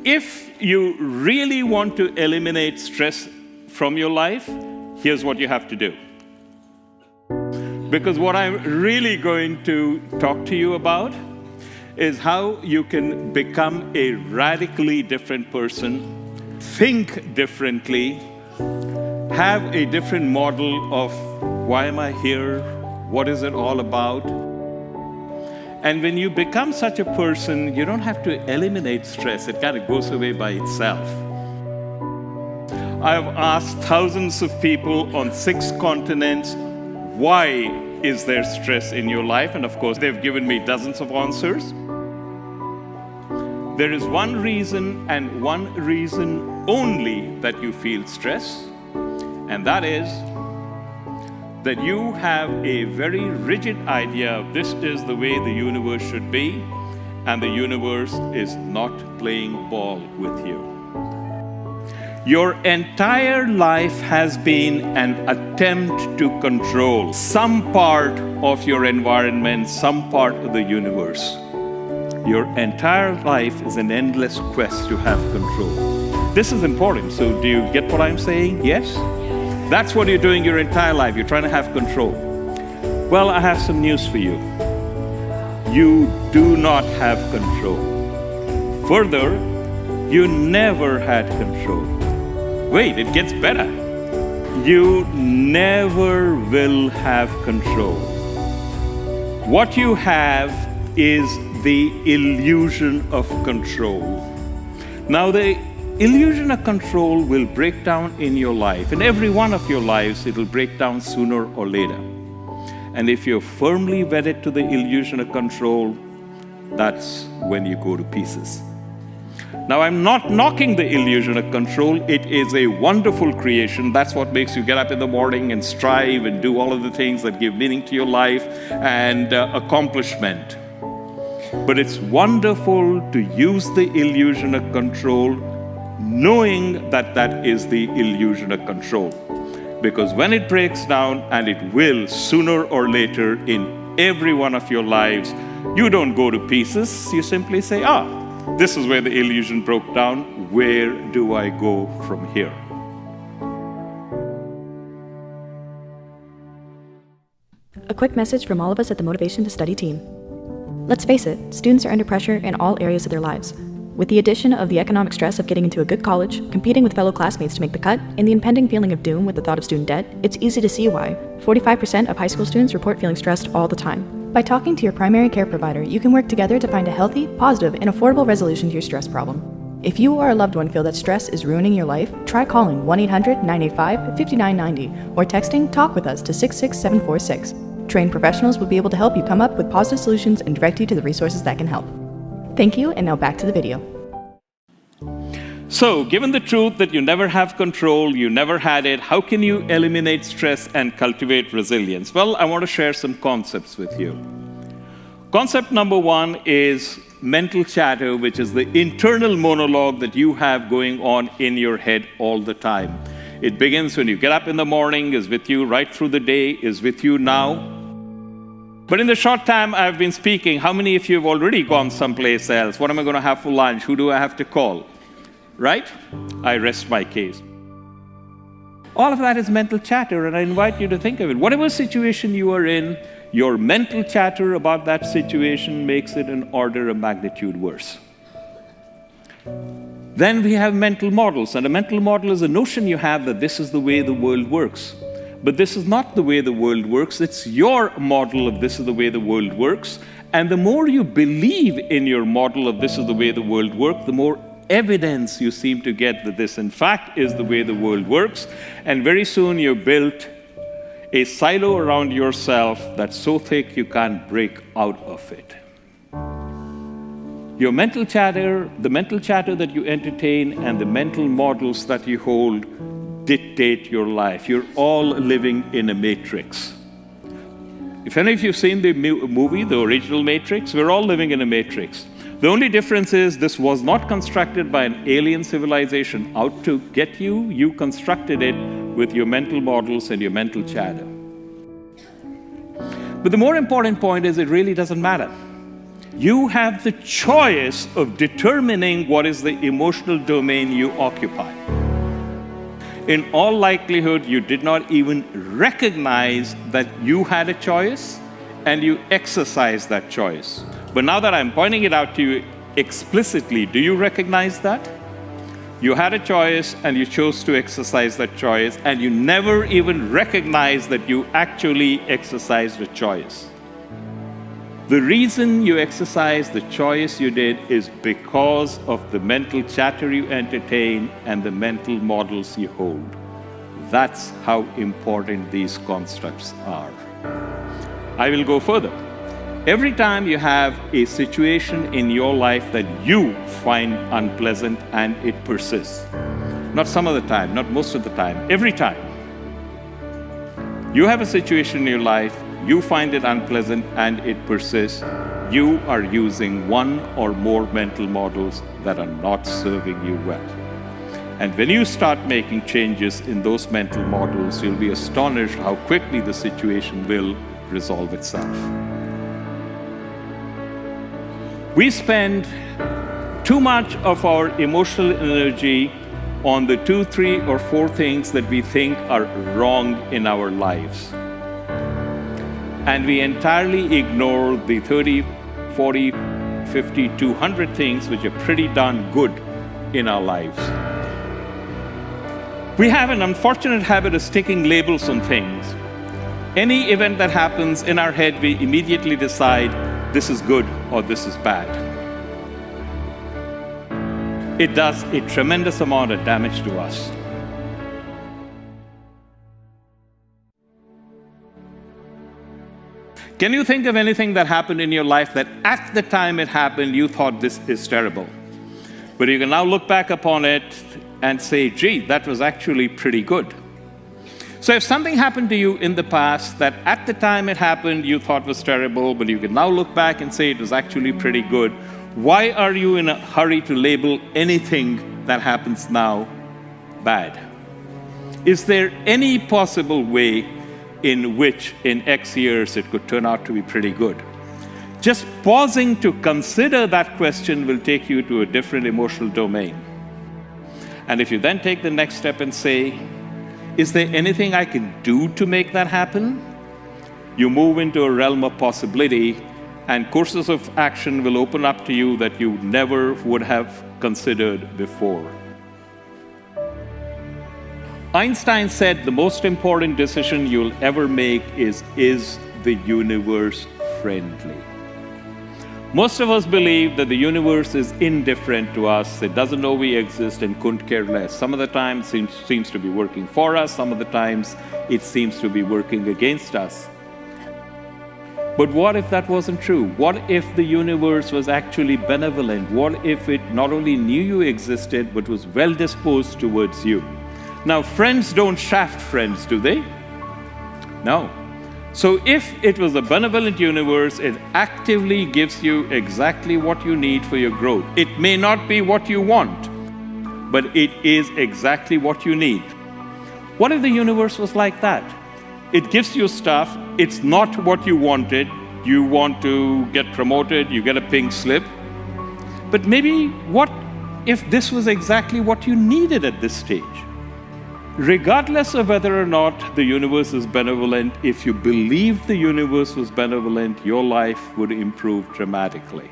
If you really want to eliminate stress from your life, here's what you have to do. Because what I'm really going to talk to you about is how you can become a radically different person, think differently, have a different model of why am I here, what is it all about. And when you become such a person, you don't have to eliminate stress. It kind of goes away by itself. I've asked thousands of people on 6 continents, why is there stress in your life? And of course, they've given me dozens of answers. There is one reason and one reason only that you feel stress, and that is that you have a very rigid idea of this is the way the universe should be, and the universe is not playing ball with you. Your entire life has been an attempt to control some part of your environment, some part of the universe. Your entire life is an endless quest to have control. This is important. So do you get what I'm saying? Yes? That's what you're doing your entire life. You're trying to have control. Well, I have some news for you. You do not have control. Further, you never had control. Wait, it gets better. You never will have control. What you have is the illusion of control. Now, the illusion of control will break down in your life. In every one of your lives, it will break down sooner or later. And if you're firmly wedded to the illusion of control, that's when you go to pieces. Now, I'm not knocking the illusion of control. It is a wonderful creation. That's what makes you get up in the morning and strive and do all of the things that give meaning to your life and accomplishment. But it's wonderful to use the illusion of control, knowing that that is the illusion of control. Because when it breaks down, and it will sooner or later in every one of your lives, you don't go to pieces. You simply say, this is where the illusion broke down. Where do I go from here? A quick message from all of us at the Motivation to Study team. Let's face it, students are under pressure in all areas of their lives. With the addition of the economic stress of getting into a good college, competing with fellow classmates to make the cut, and the impending feeling of doom with the thought of student debt, it's easy to see why 45% of high school students report feeling stressed all the time. By talking to your primary care provider, you can work together to find a healthy, positive, and affordable resolution to your stress problem. If you or a loved one feel that stress is ruining your life, try calling 1-800-985-5990 or texting TALK with us to 66746. Trained professionals will be able to help you come up with positive solutions and direct you to the resources that can help. Thank you, and now back to the video. So, given the truth that you never have control, you never had it, how can you eliminate stress and cultivate resilience? Well, I want to share some concepts with you. Concept number 1 is mental chatter, which is the internal monologue that you have going on in your head all the time. It begins when you get up in the morning, is with you right through the day, is with you now. But in the short time I've been speaking, how many of you have already gone someplace else? What am I going to have for lunch? Who do I have to call? Right? I rest my case. All of that is mental chatter, and I invite you to think of it. Whatever situation you are in, your mental chatter about that situation makes it an order of magnitude worse. Then we have mental models, and a mental model is a notion you have that this is the way the world works. But this is not the way the world works. It's your model of this is the way the world works. And the more you believe in your model of this is the way the world works, the more evidence you seem to get that this, in fact, is the way the world works. And very soon you've built a silo around yourself that's so thick you can't break out of it. Your mental chatter, the mental chatter that you entertain, and the mental models that you hold dictate your life. You're all living in a matrix. If any of you have seen the movie, the original Matrix, we're all living in a matrix. The only difference is this was not constructed by an alien civilization out to get you. You constructed it with your mental models and your mental chatter. But the more important point is it really doesn't matter. You have the choice of determining what is the emotional domain you occupy. In all likelihood, you did not even recognize that you had a choice, and you exercised that choice. But now that I'm pointing it out to you explicitly, do you recognize that? You had a choice, and you chose to exercise that choice, and you never even recognized that you actually exercised a choice. The reason you exercised the choice you did is because of the mental chatter you entertain and the mental models you hold. That's how important these constructs are. I will go further. Every time you have a situation in your life that you find unpleasant and it persists, not some of the time, not most of the time, every time, you have a situation in your life, you find it unpleasant and it persists, you are using one or more mental models that are not serving you well. And when you start making changes in those mental models, you'll be astonished how quickly the situation will resolve itself. We spend too much of our emotional energy on the 2, 3, or 4 things that we think are wrong in our lives. And we entirely ignore the 30, 40, 50, 200 things which are pretty darn good in our lives. We have an unfortunate habit of sticking labels on things. Any event that happens in our head, we immediately decide this is good or this is bad. It does a tremendous amount of damage to us. Can you think of anything that happened in your life that at the time it happened, you thought this is terrible? But you can now look back upon it and say, gee, that was actually pretty good. So if something happened to you in the past that at the time it happened, you thought was terrible, but you can now look back and say it was actually pretty good, why are you in a hurry to label anything that happens now bad? Is there any possible way in which in X years it could turn out to be pretty good? Just pausing to consider that question will take you to a different emotional domain. And if you then take the next step and say, is there anything I can do to make that happen? You move into a realm of possibility, and courses of action will open up to you that you never would have considered before. Einstein said the most important decision you'll ever make is the universe friendly? Most of us believe that the universe is indifferent to us. It doesn't know we exist and couldn't care less. Some of the time it seems to be working for us. Some of the times it seems to be working against us. But what if that wasn't true? What if the universe was actually benevolent? What if it not only knew you existed, but was well disposed towards you? Now, friends don't shaft friends, do they? No. So if it was a benevolent universe, it actively gives you exactly what you need for your growth. It may not be what you want, but it is exactly what you need. What if the universe was like that? It gives you stuff, it's not what you wanted. You want to get promoted, you get a pink slip. But maybe what if this was exactly what you needed at this stage? Regardless of whether or not the universe is benevolent, if you believed the universe was benevolent, your life would improve dramatically.